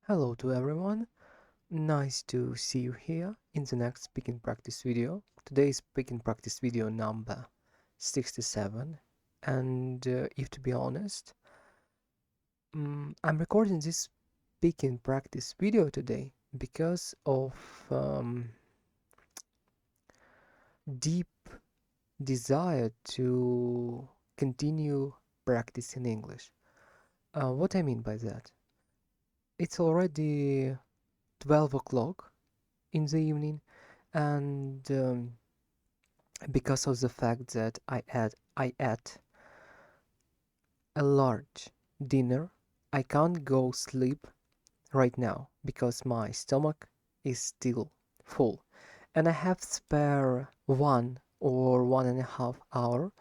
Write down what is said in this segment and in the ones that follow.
Hello to everyone. Nice to see you here in the next speaking practice video. Today's speaking practice video number 67. And if to be honest, I'm recording this speaking practice video today because of deep desire to continue practicing English. What I mean by that? It's already 12 o'clock in the evening, and because of the fact that I ate a large dinner, I can't go sleep right now because my stomach is still full, and I have spare 1 or 1.5 hour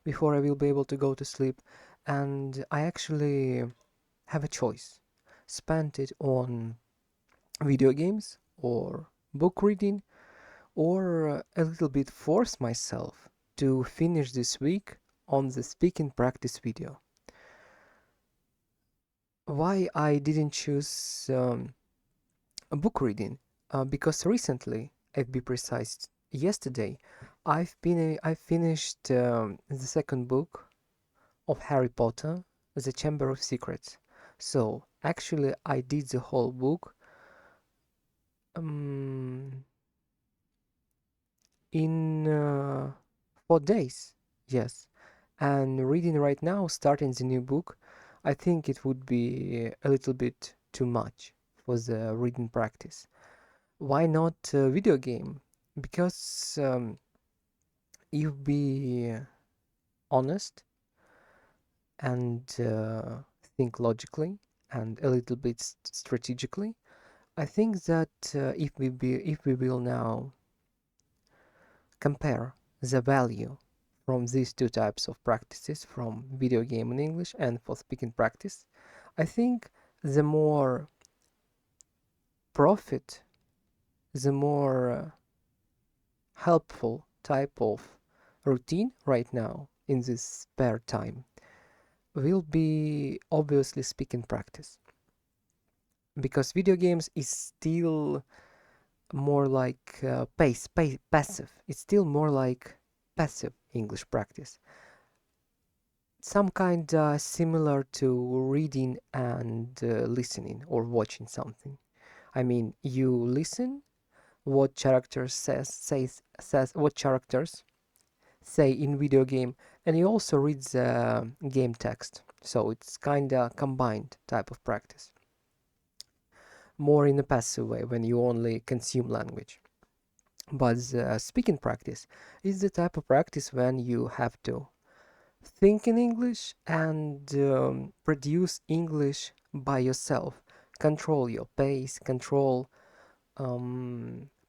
before I will be able to go to sleep, and I actually have a choice: spend it on video games or book reading, or a little bit force myself to finish this week on the speaking practice video. Why I didn't choose a book reading? Because recently, I'll be precise, yesterday, I finished the second book of Harry Potter, The Chamber of Secrets. So actually, I did the whole book um, in 4 days. Yes, and reading right now, starting the new book, I think it would be a little bit too much for the reading practice. Why not a video game? Because you be honest and think logically and a little bit strategically. I think that if we will now compare the value from these two types of practices, from video game in English and for speaking practice, I think the more profit, the more helpful type of routine right now in this spare time will be obviously speaking practice, because video games is still more like passive. It's still more like passive English practice, some kind similar to reading and listening or watching something. I mean, you listen what characters says what characters say in video game, and you also read the game text. So it's kinda combined type of practice, more in a passive way when you only consume language. But the speaking practice is the type of practice when you have to think in English and produce English by yourself. Control your pace, control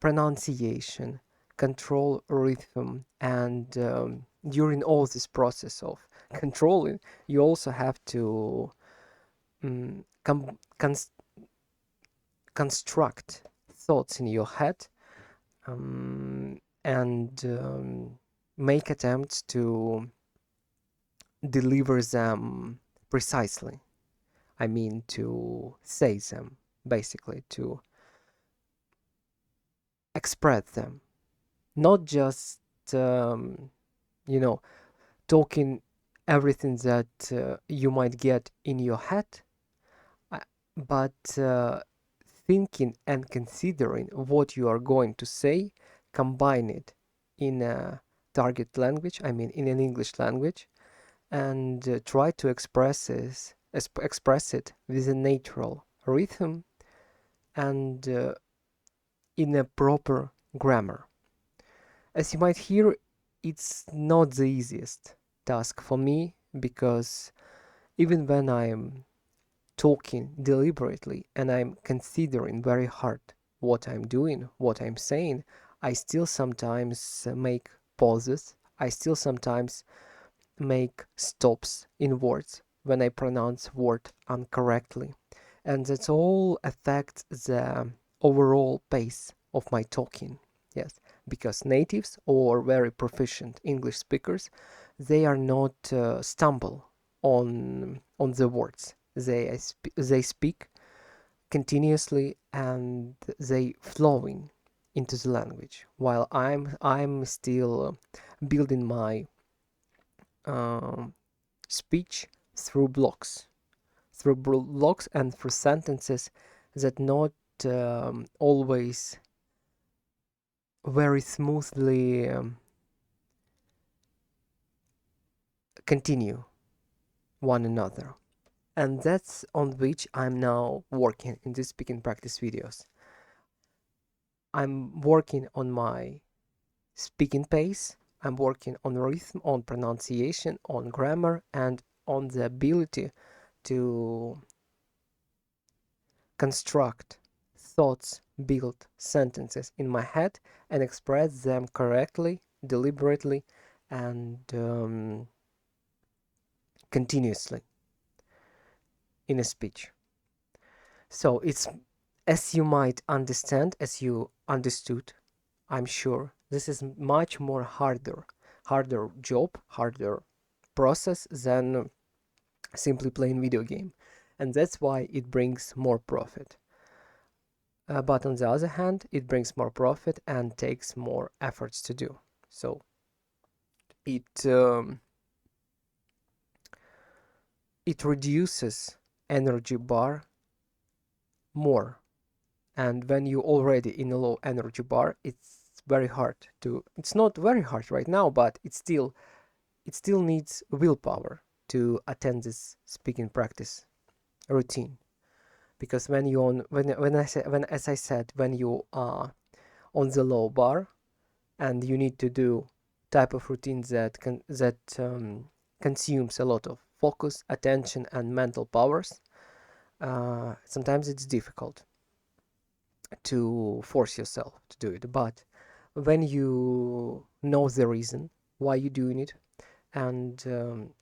pronunciation, control rhythm, and during all this process of controlling, you also have to um, com- cons- construct thoughts in your head, and make attempts to deliver them precisely. I mean, to say them, basically, to express them, not just, um, you know, talking everything that you might get in your head, uh, but thinking and considering what you are going to say, combine it in a target language, I mean, in an English language, and try to express it with a natural rhythm and in a proper grammar. As you might hear, it's not the easiest task for me, because even when I'm talking deliberately and I'm considering very hard what I'm doing, what I'm saying, I still sometimes make pauses. I still sometimes make stops in words when I pronounce word incorrectly. And that all affects the overall pace of my talking. Yes, because natives or very proficient English speakers, they are not stumble on the words. They speak continuously, and they flowing into the language while I'm still building my um, speech through blocks and through sentences that not always very smoothly continue one another. And that's on which I'm now working in these speaking practice videos. I'm working on my speaking pace, I'm working on rhythm, on pronunciation, on grammar, and on the ability to construct thoughts, build sentences in my head, and express them correctly, deliberately, and continuously in a speech. So it's, as you might understand, as you understood, I'm sure this is much more harder job, harder process than simply playing video game, and that's why it brings more profit. But on the other hand, it brings more profit and takes more efforts to do. So it it reduces energy bar more, and when you already in a low energy bar, it's very hard to. It's not very hard right now, but it still needs willpower to attend this speaking practice routine. Because when you on when I say when as I said, when you are on the low bar and you need to do type of routines that consumes a lot of focus, attention, and mental powers, sometimes it's difficult to force yourself to do it. But when you know the reason why you're doing it, and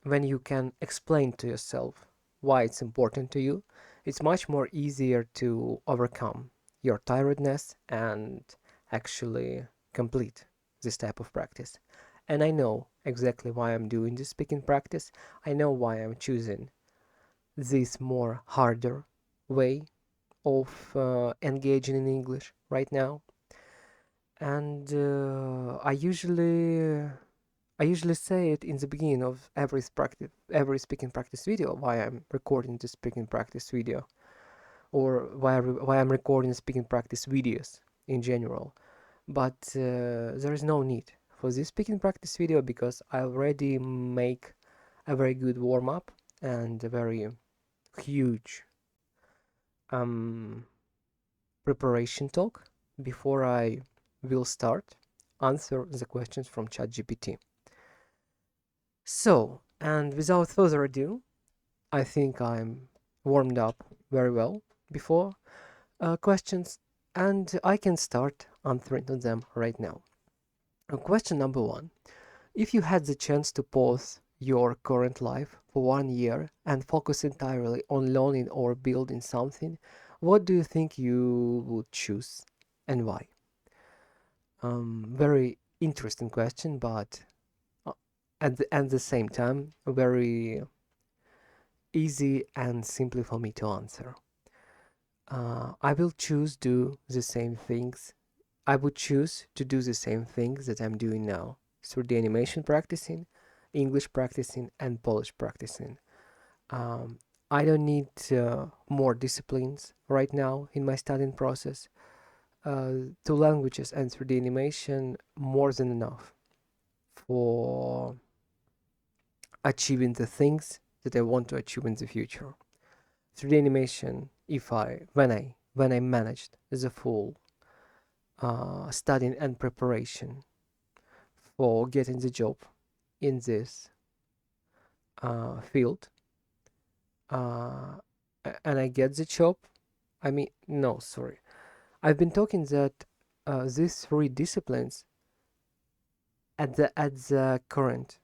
when you can explain to yourself why it's important to you, it's much more easier to overcome your tiredness and actually complete this type of practice. And I know exactly why I'm doing this speaking practice. I know why I'm choosing this more harder way of engaging in English right now. And I usually say it in the beginning of every speaking practice video, why I'm recording the speaking practice video, or why I'm recording speaking practice videos in general. But there is no need for this speaking practice video because I already make a very good warm up and a very huge um, preparation talk before I will start answer the questions from ChatGPT. So, and without further ado, I think I'm warmed up very well before questions, and I can start answering to them right now. Question number one. If you had the chance to pause your current life for 1 year and focus entirely on learning or building something, what do you think you would choose and why? Very interesting question, but uh, at the same time, very easy and simple for me to answer. I will choose do the same things. I would choose to do the same things that I'm doing now through the animation practicing, English practicing, and Polish practicing. Um, I don't need more disciplines right now in my studying process. Two languages and 3D animation more than enough for achieving the things that I want to achieve in the future. 3D animation, if I when I managed the full studying and preparation for getting the job in this field, uh, and I get the job. I mean, no, sorry. I've been talking that these three disciplines at the current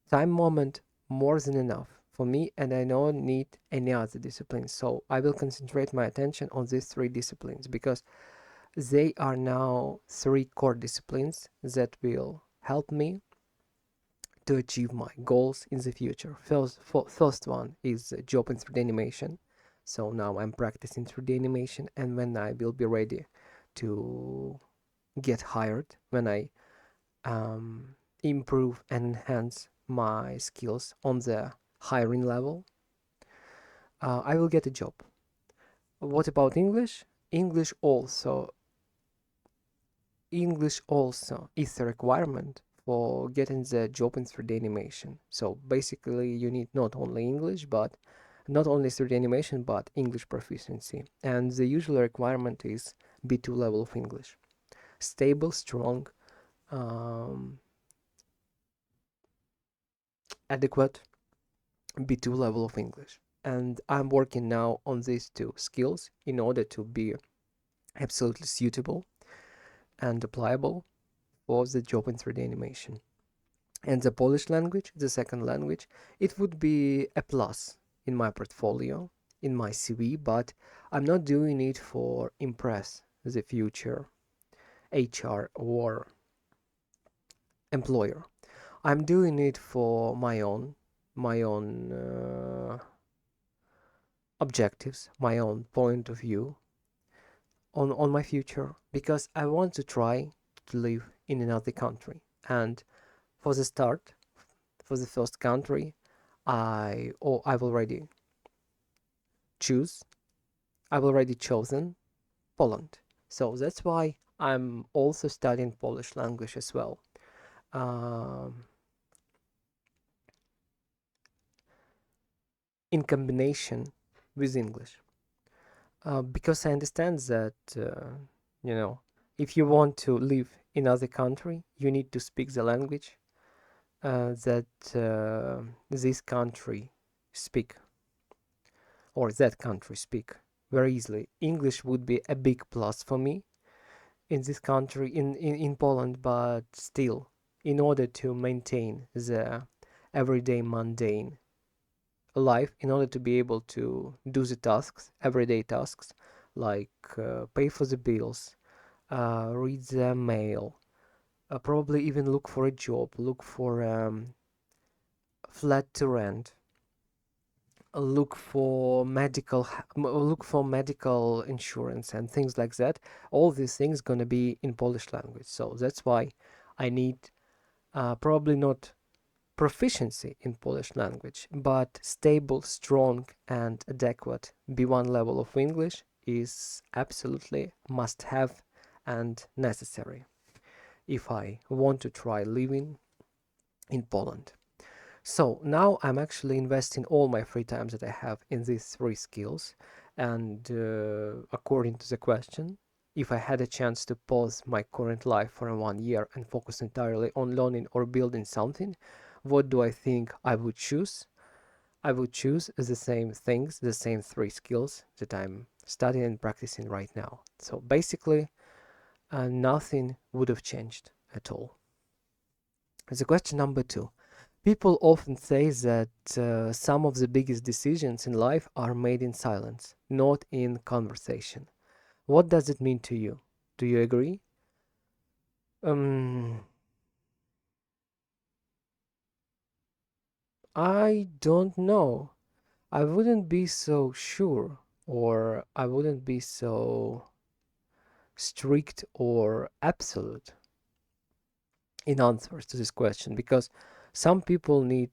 time moment more than enough for me, and I don't need any other disciplines. So I will concentrate my attention on these three disciplines because they are now three core disciplines that will help me to achieve my goals in the future. First one is job in 3D animation. So now I'm practicing 3D animation, and when I will be ready to get hired, when I improve and enhance my skills on the hiring level, I will get a job. What about English? English also is a requirement for getting the job in 3D animation. So basically, you need not only English, but not only 3D animation, but English proficiency. And the usual requirement is B2 level of English. Stable, strong, um, adequate B2 level of English. And I'm working now on these two skills in order to be absolutely suitable and applicable for the job in 3D animation. And the Polish language, the second language, it would be a plus in my portfolio, in my CV, but I'm not doing it for impress the future HR or employer. I'm doing it for my own objectives, my own point of view on my future, because I want to try to live in another country. And for the start, for the first country, I've already choose I've already chosen Poland. So that's why I'm also studying Polish language as well. Um, in combination with English. Because I understand that, you know, if you want to live in other country, you need to speak the language that this country speak or that country speak very easily. English would be a big plus for me in this country, in Poland, but still, in order to maintain the everyday mundane life, in order to be able to do the tasks, everyday tasks, like pay for the bills, read the mail, probably even look for a job, look for flat to rent, look for medical insurance and things like that. All these things gonna be in Polish language, so that's why I need probably not proficiency in Polish language, but stable, strong, and adequate B1 level of English is absolutely must have and necessary if I want to try living in Poland. So now I'm actually investing all my free time that I have in these three skills. And according to the question, if I had a chance to pause my current life for 1 year and focus entirely on learning or building something, what do I think I would choose? I would choose the same things, the same three skills that I'm studying and practicing right now. So basically, nothing would have changed at all. The question number two. People often say that some of the biggest decisions in life are made in silence, not in conversation. What does it mean to you? Do you agree? Um, I don't know. I wouldn't be so sure, or I wouldn't be so strict or absolute in answers to this question, because some people need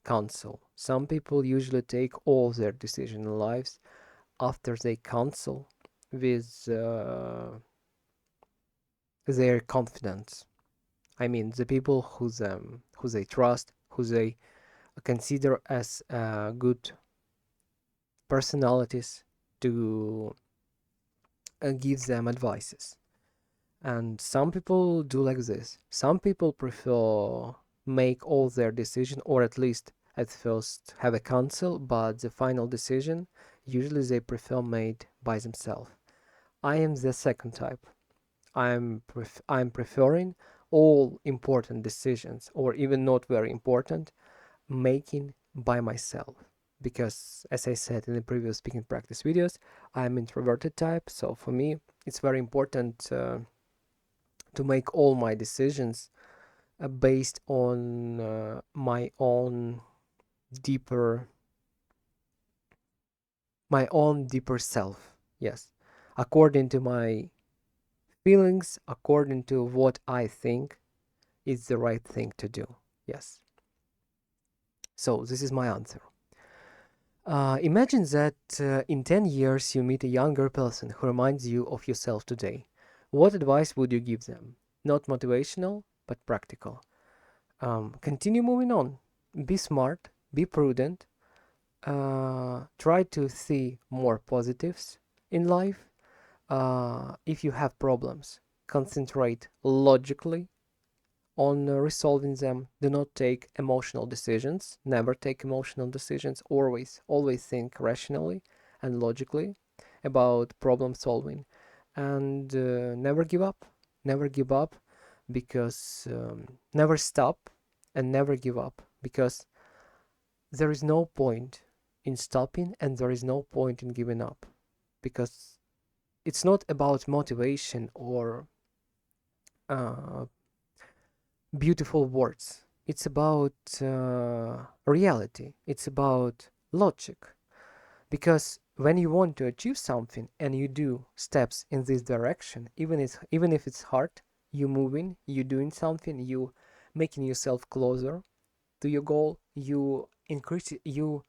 counsel. Some people usually take all their decisions in lives after they counsel with their confidence. I mean, the people who they trust, who they consider as good personalities to give them advices. And some people do like this. Some people prefer make all their decision, or at least at first have a counsel, but the final decision usually they prefer made by themselves. I am the second type. I'm preferring all important decisions, or even not very important, making by myself. Because as I said in the previous speaking practice videos, I'm introverted type, so for me it's very important to make all my decisions based on my own deeper my own deeper self. Yes, according to my feelings, according to what I think is the right thing to do. Yes. So this is my answer. Imagine that in 10 years you meet a younger person who reminds you of yourself today. What advice would you give them? Not motivational, but practical. Continue moving on. Be smart, be prudent, try to see more positives in life. If you have problems, concentrate logically on resolving them. Do not take emotional decisions. Never take emotional decisions. Always think rationally and logically about problem solving, and never give up. Never give up because never stop and never give up because there is no point in stopping and there is no point in giving up because it's not about motivation or uh, beautiful words. It's about reality. It's about logic. Because when you want to achieve something and you do steps in this direction, even if it's hard, you moving, you doing something, you making yourself closer to your goal, you increase you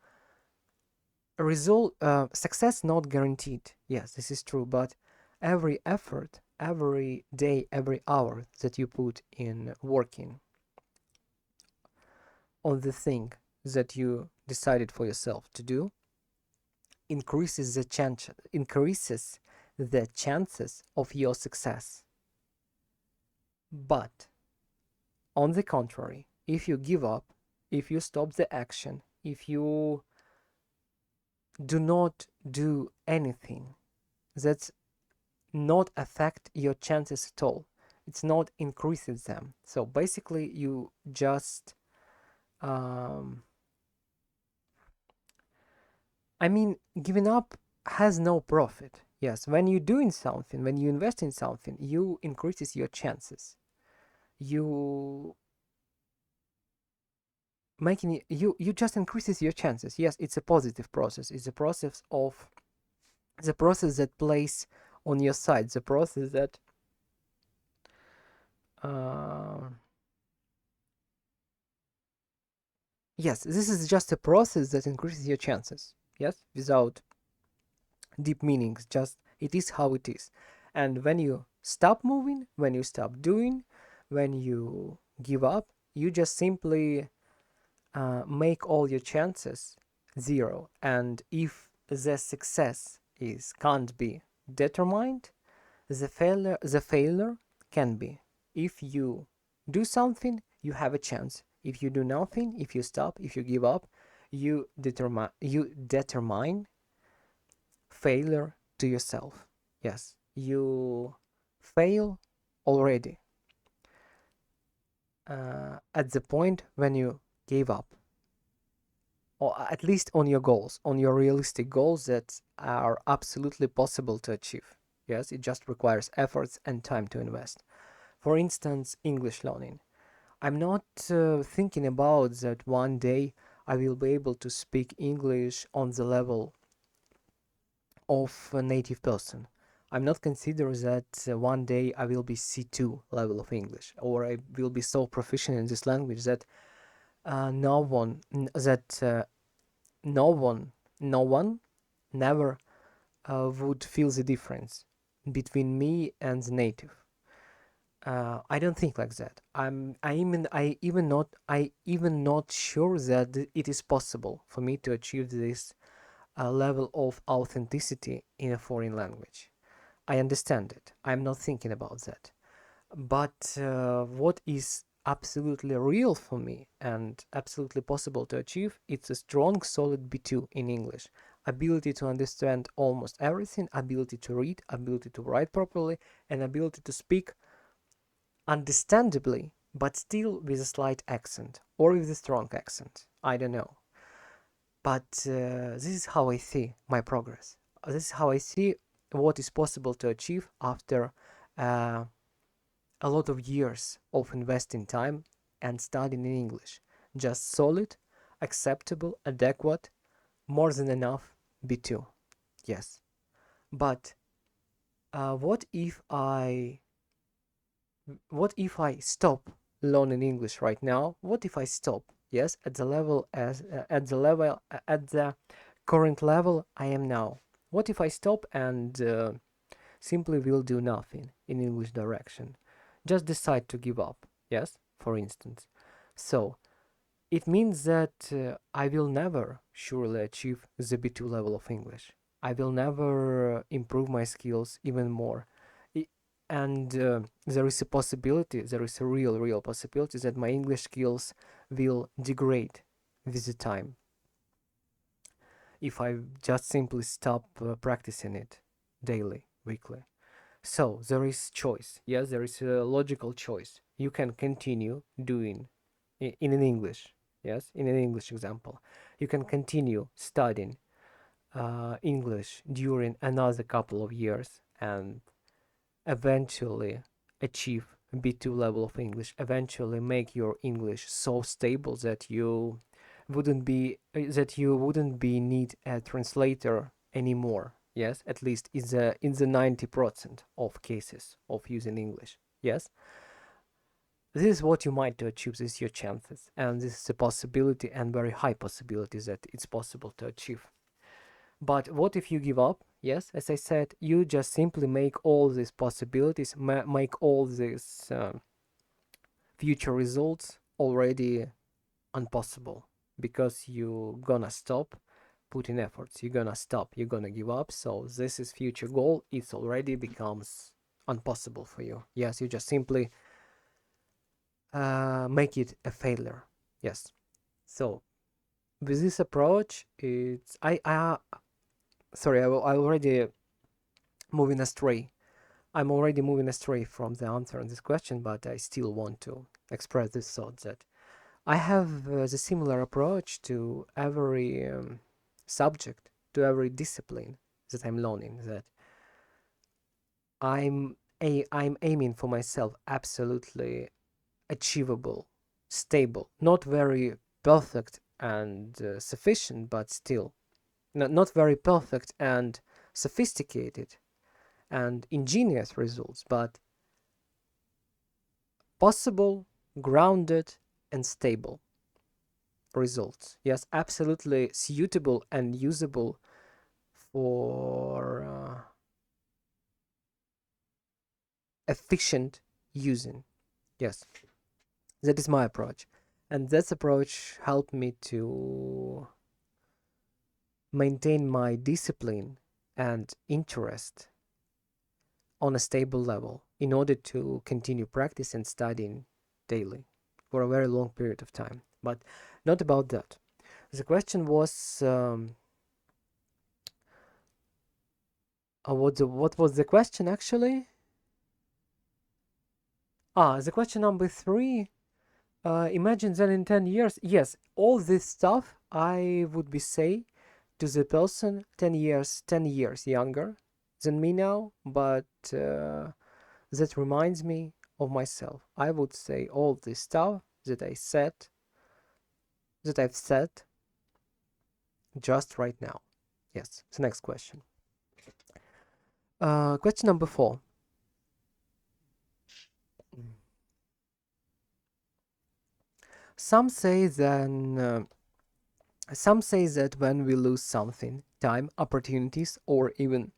result success not guaranteed. Yes, this is true, but every effort, every day, every hour that you put in working on the thing that you decided for yourself to do increases the chances of your success. But on the contrary, if you give up, if you stop the action, if you do not do anything that's not affect your chances at all, it's not increases them. So basically you just um, I mean, giving up has no profit. Yes, when you're doing something, when you invest in something, you increases your chances. You you just increases your chances. Yes, it's a positive process. It's a process that plays on your side. The process that uh, yes, this is just a process that increases your chances. Yes, without deep meanings. Just it is how it is. And when you stop moving, when you stop doing, when you give up, you just simply make all your chances zero. And if the success is can't be determined, the failure can be. If you do something, you have a chance. If you do nothing, if you stop, if you give up, you determine failure to yourself. Yes, you fail already at the point when you gave up, or at least on your goals, on your realistic goals that are absolutely possible to achieve. Yes, it just requires efforts and time to invest. For instance, English learning. I'm not thinking about that one day I will be able to speak English on the level of a native person. I'm not consider that one day I will be C2 level of English, or I will be so proficient in this language that no one that no one no one never would feel the difference between me and the native. I don't think like that. I even not sure that it is possible for me to achieve this level of authenticity in a foreign language. I understand it. I'm not thinking about that. But what is absolutely real for me and absolutely possible to achieve, it's a strong, solid B2 in English. Ability to understand almost everything, ability to read, ability to write properly, and ability to speak understandably, but still with a slight accent or with a strong accent. I don't know. But this is how I see my progress. This is how I see what is possible to achieve after uh, a lot of years of investing time and studying in English. Just solid, acceptable, adequate, more than enough B2. Yes. But what if I stop learning English right now? What if I stop? Yes, at the level at the current level I am now. What if I stop and simply will do nothing in English direction? Just decide to give up. Yes, for instance. So it means that I will never surely achieve the B2 level of English. I will never improve my skills even more. And there is a possibility, there is a real possibility that my English skills will degrade with the time if I just simply stop practicing it daily, weekly. So there is choice. Yes, there is a logical choice. You can continue doing in an English. Yes, in an English example, you can continue studying English during another couple of years and eventually achieve B2 level of English. Eventually make your English so stable that you wouldn't be need a translator anymore. Yes, at least in the 90% of cases of using English. Yes, this is what you might achieve. This is your chances, and this is a possibility and very high possibility that it's possible to achieve. But what if you give up? Yes, as I said, you just simply make all these possibilities, make all these future results already impossible because you gonna stop putting efforts. You're gonna stop. You're gonna give up. So this is future goal. It already becomes impossible for you. Yes, you just simply make it a failure. Yes. So with this approach, it's I sorry, I already moving astray. I'm already moving astray from the answer on this question, but I still want to express this thought that I have the similar approach to every subject, to every discipline that I'm learning. That I'm aiming for myself absolutely achievable, stable, not very perfect and sufficient, but still not very perfect and sophisticated and ingenious results, but possible, grounded, and stable results. Yes, absolutely suitable and usable for efficient using. Yes, that is my approach. And this approach helped me to maintain my discipline and interest on a stable level in order to continue practice and studying daily for a very long period of time. But not about that. The question was what was the question actually? The question number three. Imagine that in 10 years, yes, all this stuff I would be say to the person 10 years younger than me now, but that reminds me of myself. I would say all this stuff that I've said just right now. Yes, the next question. Question number 4. Some say then some say that when we lose something, time, opportunities, or even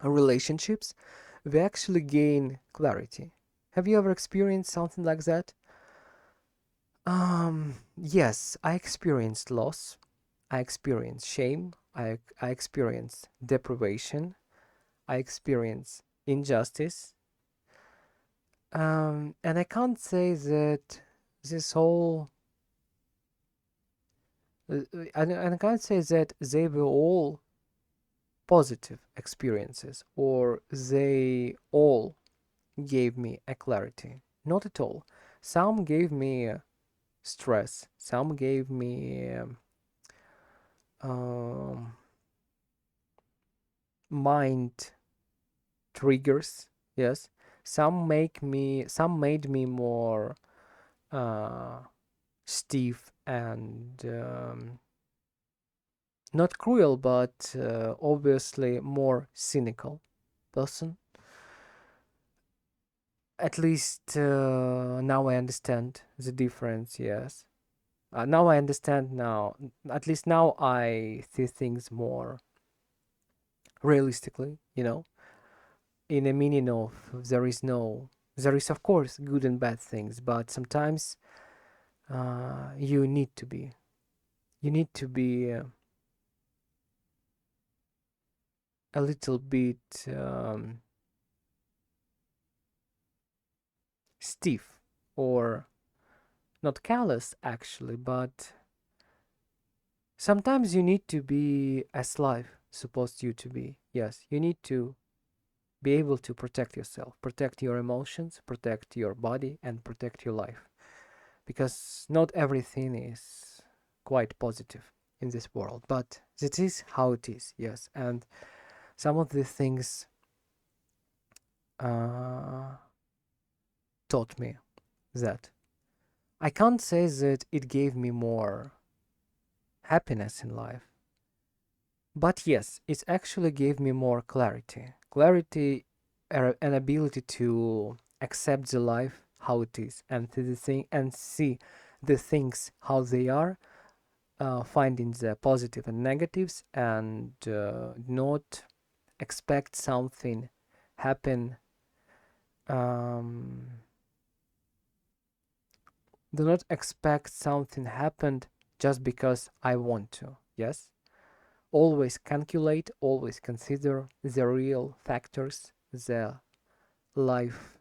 relationships, we actually gain clarity. Have you ever experienced something like that? Yes, I experienced loss. I experienced shame. I experienced deprivation. I experienced injustice. And I can't say that this whole and I can't say that they were all positive experiences or they all gave me a clarity. Not at all. Some gave me stress. Some gave me um, mind triggers. Yes. Some made me more uh, stiff and not cruel, but obviously more cynical person. At least now I understand the difference, yes. Now I understand now. At least now I see things more realistically, in a meaning of there is of course good and bad things, but sometimes you need to be, a little bit stiff, or not callous actually, but sometimes you need to be as life supposed you to be. Yes, you need to be able to protect yourself, protect your emotions, protect your body, and protect your life. Because not everything is quite positive in this world, but that is how it is, yes. And some of the things uh, taught me that. I can't say that it gave me more happiness in life, but yes, it actually gave me more clarity. Clarity, an ability to accept the life how it is, and to the thing and see the things how they are, finding the positive and negatives, and not expect something happen. Um, do not expect something happened just because I want to. Yes, always calculate, always consider the real factors, the life.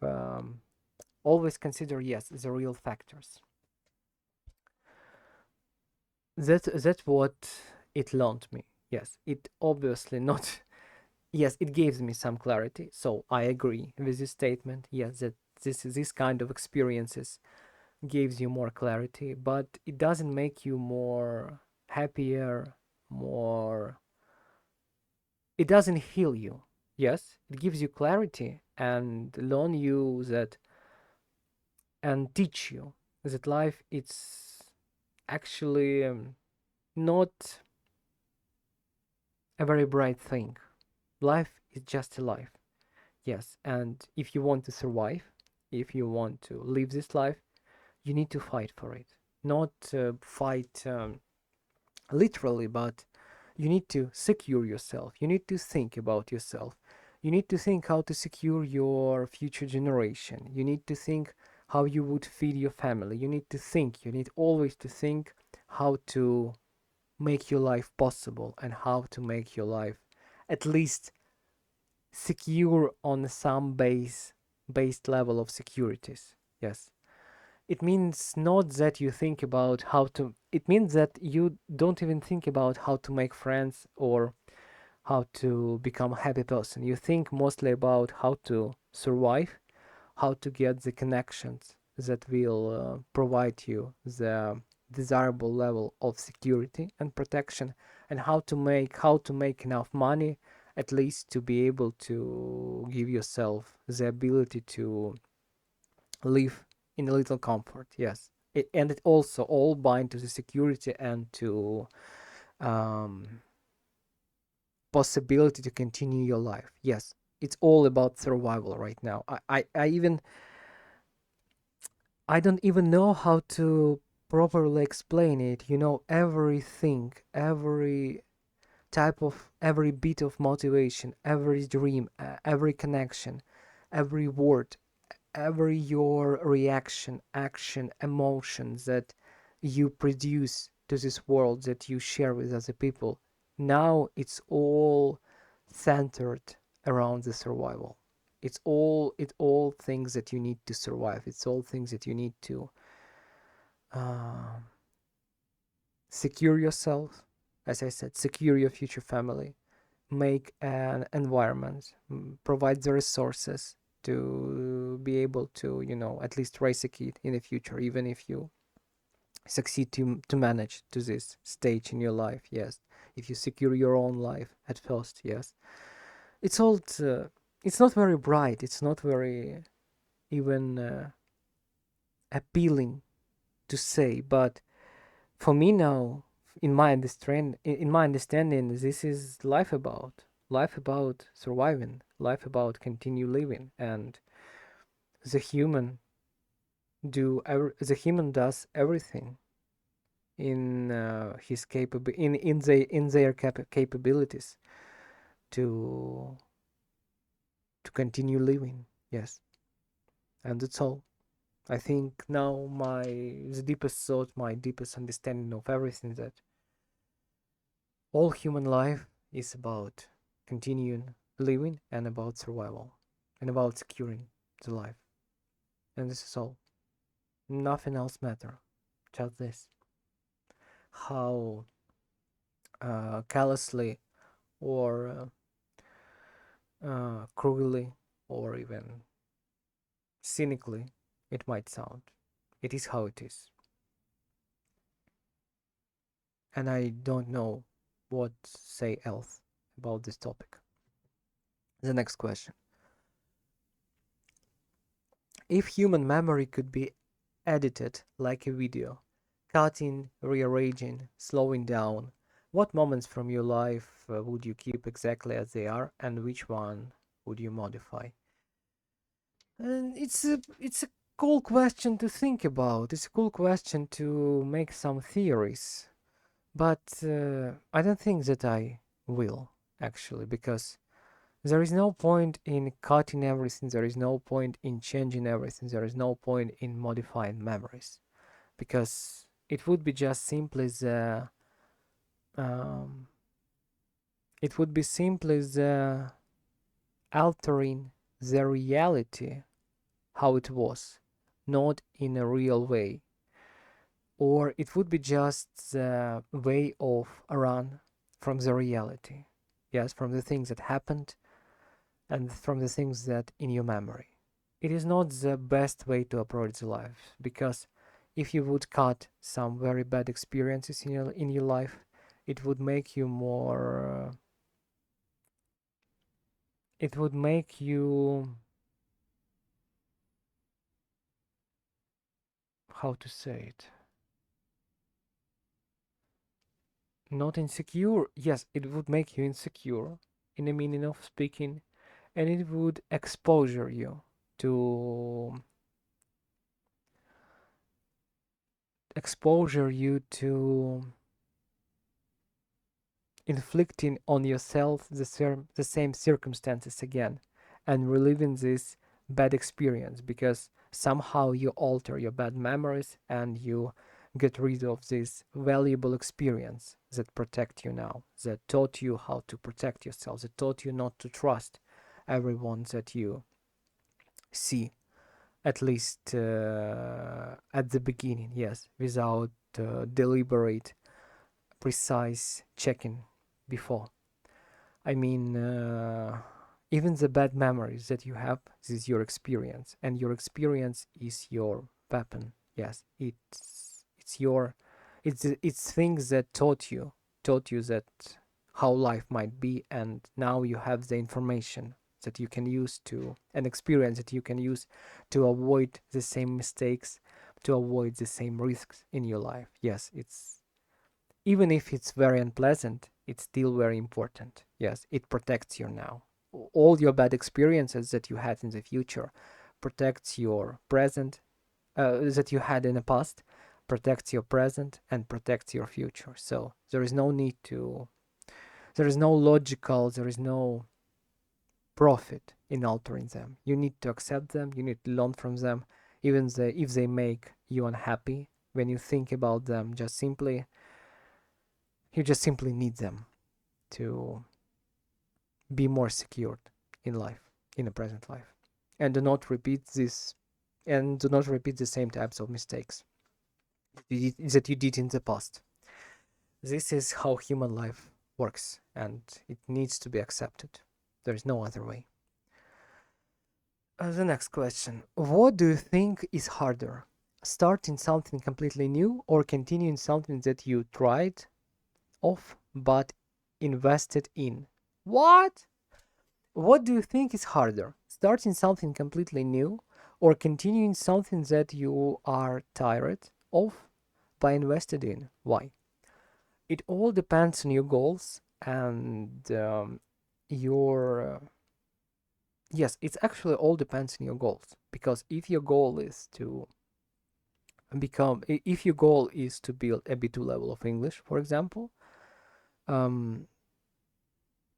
Always consider, yes, the real factors. That's what it learned me. Yes, it obviously not. Yes, it gives me some clarity. So I agree with this statement. Yes, that this kind of experiences gives you more clarity, but it doesn't make you more happier, more. It doesn't heal you. Yes, it gives you clarity and learn you that, and teach you that life it's actually not a very bright thing. Life is just a life. Yes, and if you want to survive, if you want to live this life, you need to fight for it. Not fight literally, but you need to secure yourself. You need to think about yourself. You need to think how to secure your future generation. You need to think how you would feed your family. You need always to think how to make your life possible, and how to make your life at least secure on some based level of securities. Yes. It means not that you think about how to, it means that you don't even think about how to make friends or how to become a happy person. You think mostly about how to survive, how to get the connections that will provide you the desirable level of security and protection, and how to make enough money at least to be able to give yourself the ability to live in a little comfort. Yes, and it also all bind to the security and to um, possibility to continue your life. Yes, it's all about survival right now. I don't even know how to properly explain it. Everything, every bit of motivation, every dream, every connection, every word, every your reaction, action, emotions that you produce to this world, that you share with other people, now it's all centered around the survival. It's all things that you need to survive. It's all things that you need to uh, secure yourself, as I said, secure your future family, make an environment, provide the resources to be able to, at least raise a kid in the future, even if you succeed to manage to this stage in your life. Yes, if you secure your own life at first. Yes, it's all. It's not very bright. It's not very even appealing to say, but for me now, in my understanding, this is life about surviving, life about continue living, and the human the human does everything in his capable in their capabilities to continue living. Yes, and that's all. I think now the deepest thought, my deepest understanding of everything, that all human life is about continuing living and about survival and about securing the life. And this is all. Nothing else matter. Just this. How callously or cruelly or even cynically it might sound. It is how it is. And I don't know what say else about this topic. The next question. If human memory could be edited like a video, cutting, rearranging, slowing down, what moments from your life would you keep exactly as they are, and which one would you modify? And it's a cool question to think about. It's a cool question to make some theories, but I don't think that I will actually, because there is no point in cutting everything, there is no point in changing everything, there is no point in modifying memories, because it would be just simply um, it would be simply the altering the reality how it was, not in a real way, or it would be just the way of run from the reality, yes, from the things that happened and from the things that in your memory. It is not the best way to approach life, because if you would cut some very bad experiences in your life, it would make you more it would make you, how to say it, not insecure. Yes, it would make you insecure in the meaning of speaking, and it would exposure you to to inflicting on yourself the same circumstances again and reliving this bad experience, because somehow you alter your bad memories and you get rid of this valuable experience that protect you now, that taught you how to protect yourself, that taught you not to trust everyone that you see, at least at the beginning, yes, without deliberate precise checking before. I mean, even the bad memories that you have, this is your experience, and your experience is your weapon. Yes, it's your it's things that taught you that how life might be, and now you have the information that you can use to an experience that you can use to avoid the same mistakes, to avoid the same risks in your life. Yes, it's even if it's very unpleasant, it's still very important. Yes, it protects you now. All your bad experiences that you had in the future protects your present, that you had in the past, protects your present and protects your future. So there is no need to, there is no logical, there is no profit in altering them. You need to accept them, you need to learn from them, even if they make you unhappy. When you think about them, you just simply need them to be more secured in life, in the present life, and do not repeat the same types of mistakes that you did in the past. This is how human life works, and it needs to be accepted. There is no other way. The next question. What do you think is harder? Starting something completely new or continuing something that you tried off but invested in? What? What do you think is harder? Starting something completely new or continuing something that you are tired of but invested in? Why? it all depends on your goals and your yes, it's actually all depends on your goals, because if your goal is to if your goal is to build a B2 level of English, for example, um,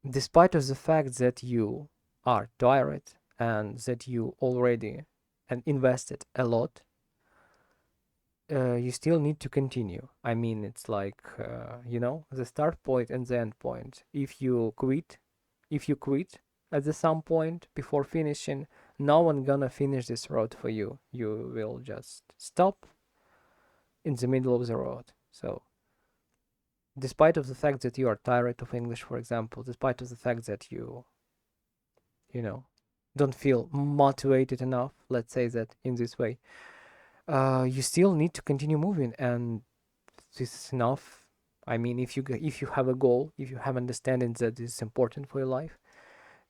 despite of the fact that you are tired and that you already and invested a lot, you still need to continue. I mean, it's like the start point and the end point. If you quit at the some point before finishing, no one gonna finish this road for you. You will just stop in the middle of the road. So, despite of the fact that you are tired of English, for example, despite of the fact that you know, don't feel motivated enough, let's say that in this way, you still need to continue moving, and this is enough. I mean, if you have a goal, if you have understanding that this is important for your life,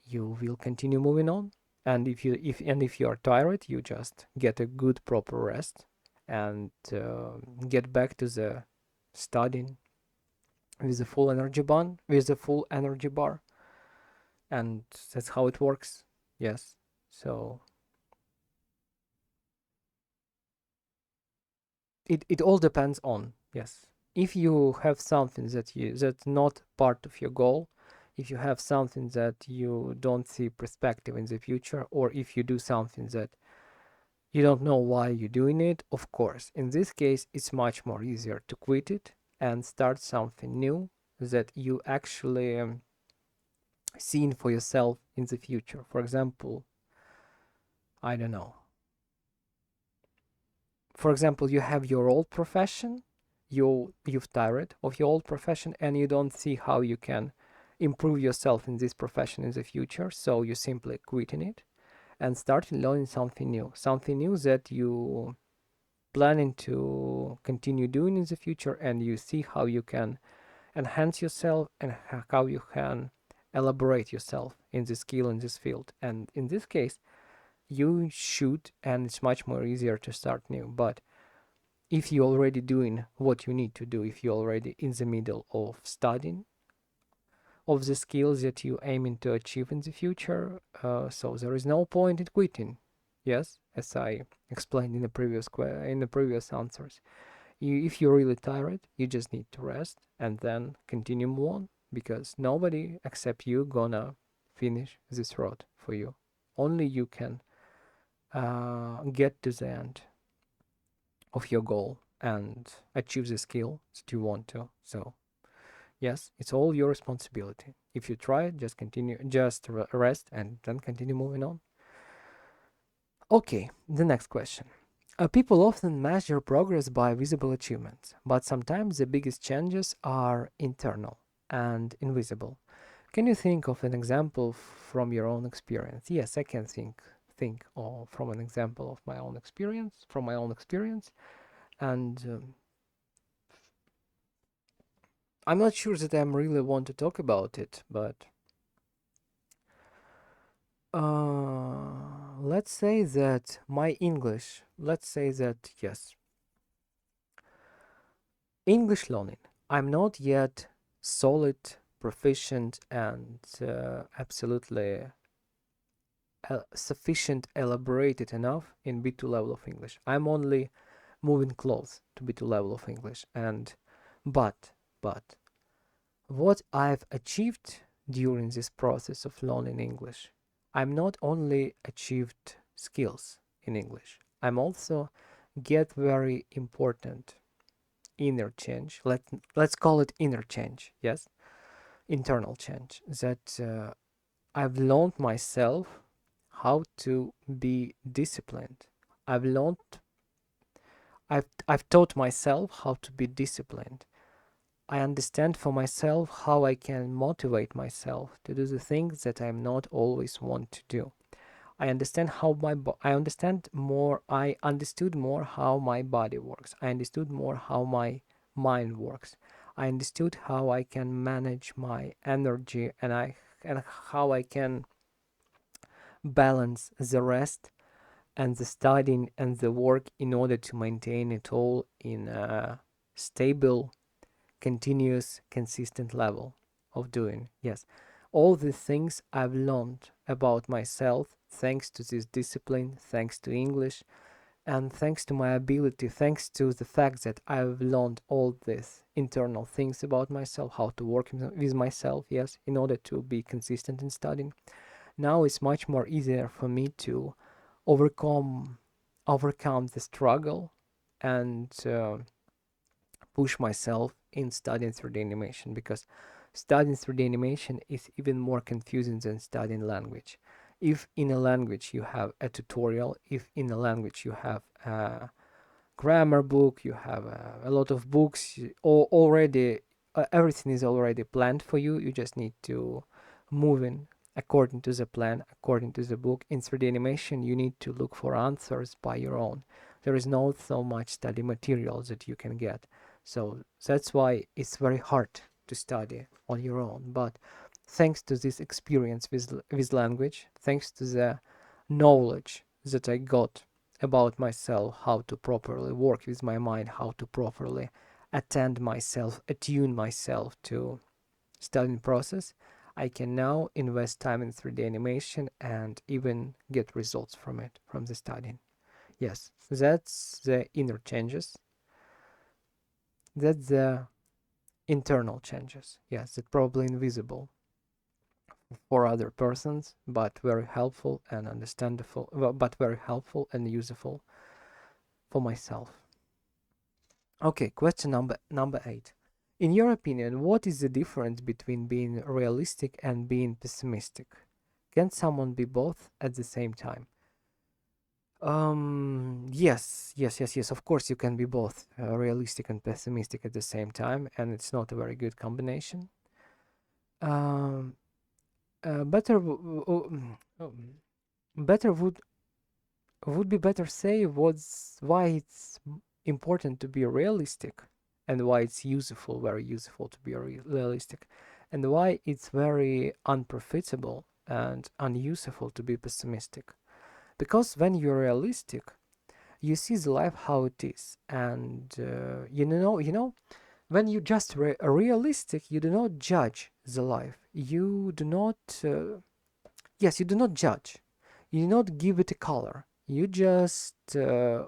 you will continue moving on. And if you are tired, you just get a good proper rest and get back to the studying with the full energy bar, and that's how it works. Yes. So it all depends on, yes, if you have something that's not part of your goal, if you have something that you don't see perspective in the future, or if you do something that you don't know why you're doing it, of course, in this case it's much more easier to quit it and start something new that you actually seen for yourself in the future. For example, I don't know, for example, you have your old profession, you've tired of your old profession, and you don't see how you can improve yourself in this profession in the future, so you simply quitting it and start learning something new that you planning to continue doing in the future, and you see how you can enhance yourself and how you can elaborate yourself in this skill in this field. And in this case, you should, and it's much more easier to start new. But if you're already doing what you need to do, if you're already in the middle of studying of the skills that you're aiming to achieve in the future, so there is no point in quitting. Yes, as I explained in the previous answers. If you're really tired, you just need to rest and then continue move on, because nobody except you gonna finish this road for you. Only you can get to the end of your goal and achieve the skill that you want to. So yes, it's all your responsibility. If you try it, just continue, just rest and then continue moving on. Okay, the next question. People often measure progress by visible achievements, but sometimes the biggest changes are internal and invisible. Can you think of an example from your own experience? Yes, I can think of from an example of my own experience, and I'm not sure that I really want to talk about it, but let's say that my English, let's say that yes, English learning. I'm not yet solid, proficient, and absolutely sufficient, elaborated enough in B2 level of English. I'm only moving close to B2 level of English, and but what I've achieved during this process of learning English, I'm not only achieved skills in English, I'm also get very important inner change. Let's call it inner change. Yes, internal change. That I've learned myself how to be disciplined. I've learned. I've taught myself how to be disciplined. I understand for myself how I can motivate myself to do the things that I'm not always want to do. I understand more. I understood more how my body works. I understood more how my mind works. I understood how I can manage my energy, and how I can balance the rest and the studying and the work in order to maintain it all in a stable continuous, consistent level of doing. Yes, all the things I've learned about myself thanks to this discipline, thanks to English, and thanks to my ability, thanks to the fact that I've learned all these internal things about myself, how to work with myself, yes, in order to be consistent in studying. Now it's much more easier for me to overcome overcome the struggle and push myself in studying 3D animation, because studying 3D animation is even more confusing than studying language. If in a language you have a tutorial, if in a language you have a grammar book, you have a lot of books, already everything is already planned for you. You just need to move in according to the plan, according to the book. In 3D animation, you need to look for answers by your own. There is not so much study materials that you can get. So that's why it's very hard to study on your own. But thanks to this experience with language, thanks to the knowledge that I got about myself, how to properly work with my mind, how to properly attend myself, attune myself to studying process, I can now invest time in 3D animation and even get results from it, from the studying. Yes, that's the inner changes. That's the internal changes. Yes, it's probably invisible for other persons, but very helpful and understandable, but very helpful and useful for myself. Okay, question number 8. In your opinion, what is the difference between being realistic and being pessimistic? Can someone be both at the same time? Yes. Of course, you can be both realistic and pessimistic at the same time, and it's not a very good combination. Um, better, better would be better say what's why it's important to be realistic, and why it's useful, very useful to be realistic, and why it's very unprofitable and unuseful to be pessimistic. Because when you're realistic, you see the life how it is, and when you just realistic, you do not judge the life. You do not, yes, you do not judge. You do not give it a color. You just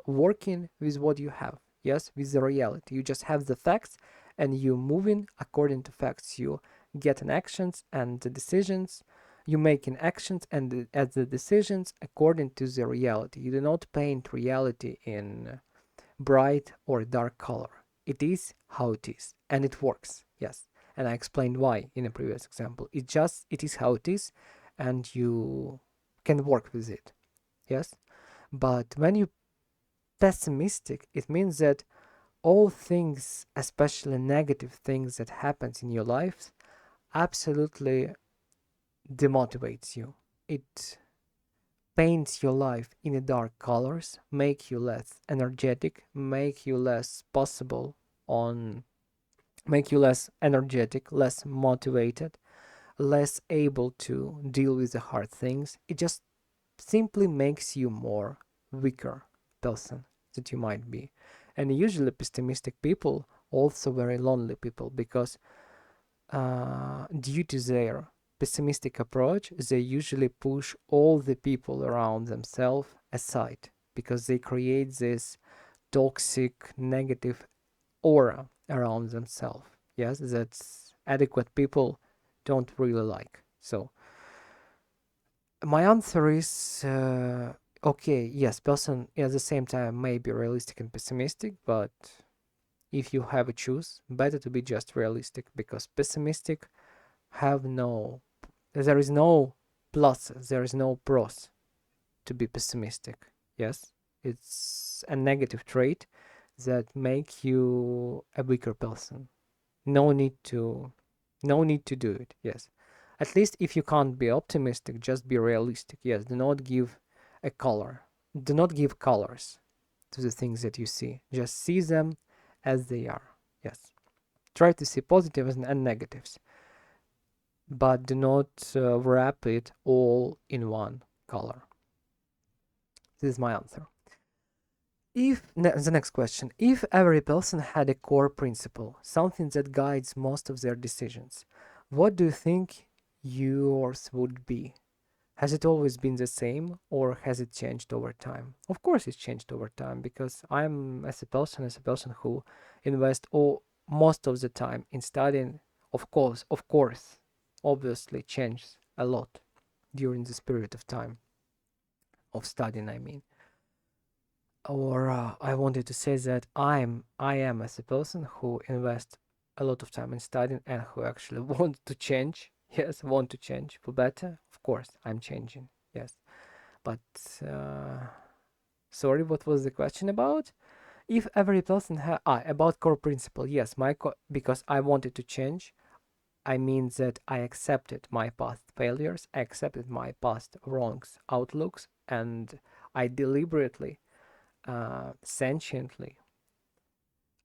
working with what you have. Yes, with the reality. You just have the facts, and you moving according to facts. You get an actions and the decisions. You making actions and the decisions according to the reality. You do not paint reality in bright or dark color. It is how it is, and it works. Yes, and I explained why in a previous example. It is how it is, and you can work with it. Yes, but when you pessimistic, it means that all things, especially negative things that happens in your life, absolutely demotivates you. It paints your life in a dark colors, make you less energetic, make you less possible on make you less energetic, less motivated, less able to deal with the hard things. It just simply makes you more weaker person that you might be. And usually pessimistic people also very lonely people, because due to their pessimistic approach, they usually push all the people around themselves aside, because they create this toxic negative aura around themselves. Yes, that's adequate people don't really like. So my answer is okay, yes, person at the same time may be realistic and pessimistic, but if you have a choose, better to be just realistic, because pessimistic have no, there is no plus, there is no pros to be pessimistic. Yes, it's a negative trait that make you a weaker person. No need to, no need to do it. Yes, at least if you can't be optimistic, just be realistic. Yes, do not give a color, do not give colors to the things that you see. Just see them as they are. Yes, try to see positives and negatives, but do not wrap it all in one color. This is my answer. The next question, if every person had a core principle, something that guides most of their decisions, what do you think yours would be? Has it always been the same or has it changed over time? Of course it's changed over time because I'm as a person who invests all most of the time in studying, of course, obviously changed a lot during this period of time of studying, I mean. Or I wanted to say that I am as a person who invests a lot of time in studying and who actually want to change. Yes, want to change for better. Of course, I'm changing. Yes, but uh, sorry, what was the question about? If every person about core principle, yes, because I wanted to change. I mean that I accepted my past failures, I accepted my past wrongs, outlooks, and I deliberately, sentiently,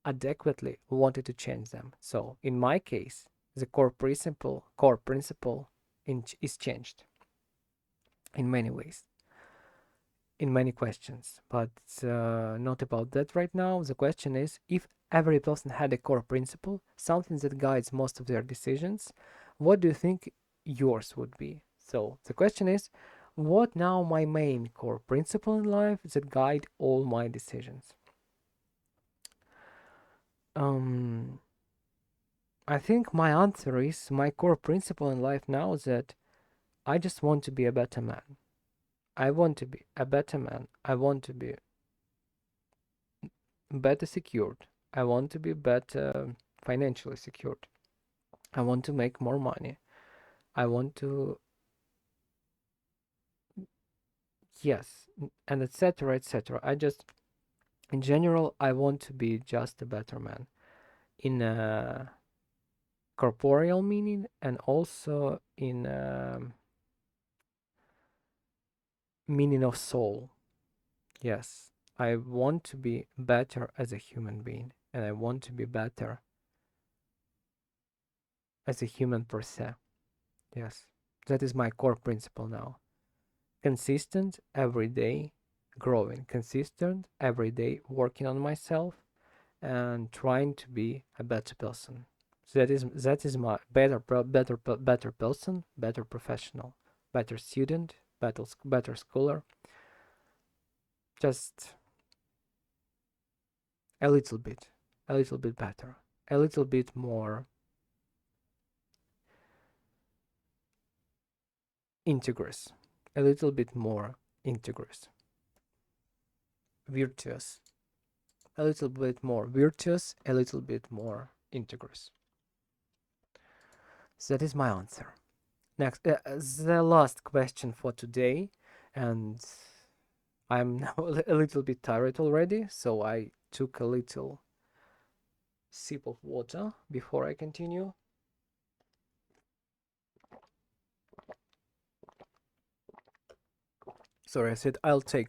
adequately wanted to change them. So in my case, the core principle is changed in many ways, in many questions, but not about that right now. The question is, if every person had a core principle, something that guides most of their decisions, what do you think yours would be? So the question is, what now my main core principle in life that guide all my decisions? Um, I think my answer is my core principle in life now is that I just want to be a better man. I want to be a better man. I want to be better secured. I want to be better financially secured. I want to make more money. I want to, yes, and etc. etc. I just, in general, I want to be just a better man in a corporeal meaning and also in a meaning of soul. Yes, I want to be better as a human being and I want to be better as a human per se. Yes, that is my core principle now. Consistent every day growing, consistent every day working on myself and trying to be a better person. So that is my better person, better professional, better student, better scholar. Just a little bit better, a little bit more integrous, a little bit more integrous, virtuous, a little bit more virtuous, a little bit more integrous. So that is my answer. Next, the last question for today, and I'm now a little bit tired already, so I took a little sip of water before I continue. Sorry, I said I'll take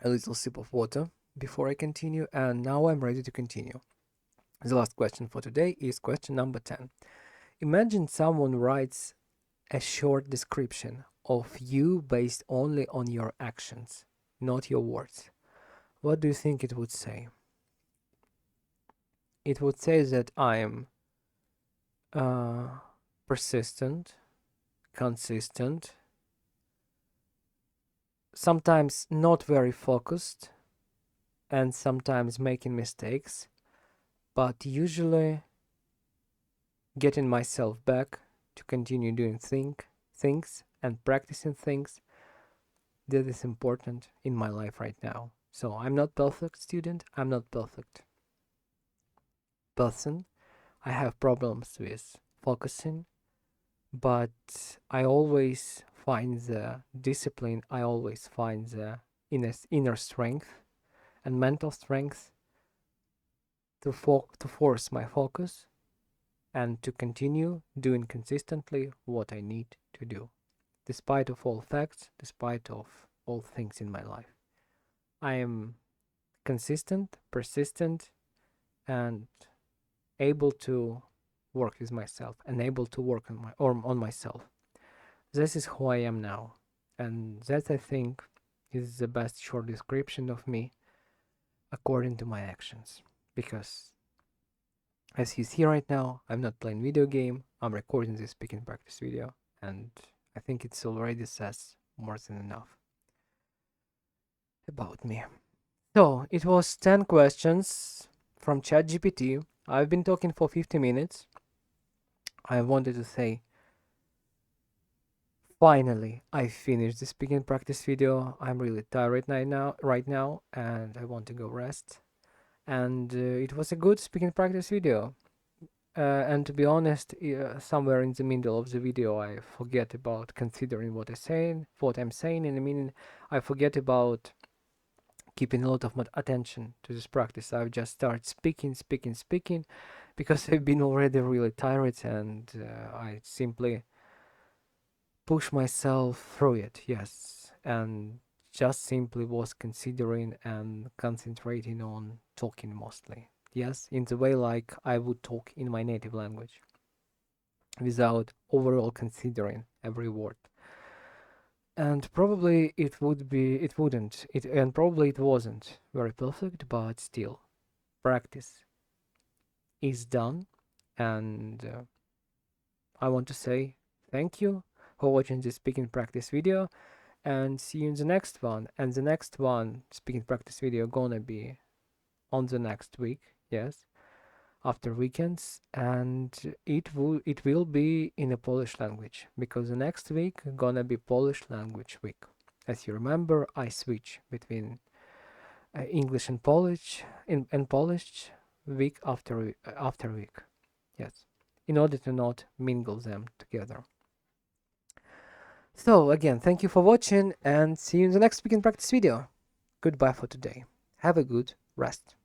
a little sip of water before I continue, and now I'm ready to continue. The last question for today is question number 10. Imagine someone writes a short description of you based only on your actions, not your words. What do you think it would say? It would say that I am uh, persistent, consistent, sometimes not very focused, and sometimes making mistakes, but usually getting myself back to continue doing things and practicing things that is important in my life right now. So I'm not perfect student, I'm not perfect person. I have problems with focusing, but I always find the discipline, I always find the inner strength and mental strength to force my focus and to continue doing consistently what I need to do, despite of all facts, despite of all things in my life. I am consistent, persistent, and able to work with myself and able to work on myself. This is who I am now, and that I think is the best short description of me. according to my actions. Because as you see right now, I'm not playing video game, I'm recording this speaking practice video, and I think it's already says more than enough about me. So, it was 10 questions from ChatGPT. I've been talking for 50 minutes. I wanted to say, finally, I finished the speaking practice video. I'm really tired right now, and I want to go rest. And it was a good speaking practice video. And to be honest, somewhere in the middle of the video, I forget about considering what I'm saying. In a minute, I forget about keeping a lot of attention to this practice. I just start speaking, because I've been already really tired, and I simply push myself through it. Yes, and just simply was considering and concentrating on talking mostly. Yes, in the way like I would talk in my native language, without overall considering every word. And probably it wasn't very perfect, but still, practice is done. And I want to say thank you for watching this speaking practice video, and see you in the next one. And the next one, speaking practice video, gonna be on the next week. Yes, after weekends, and it will be in a Polish language, because the next week gonna be Polish language week. As you remember, I switch between English and Polish and Polish week after week. Yes, in order to not mingle them together. So again, thank you for watching, and see you in the next speaking practice video. Goodbye for today. Have a good rest.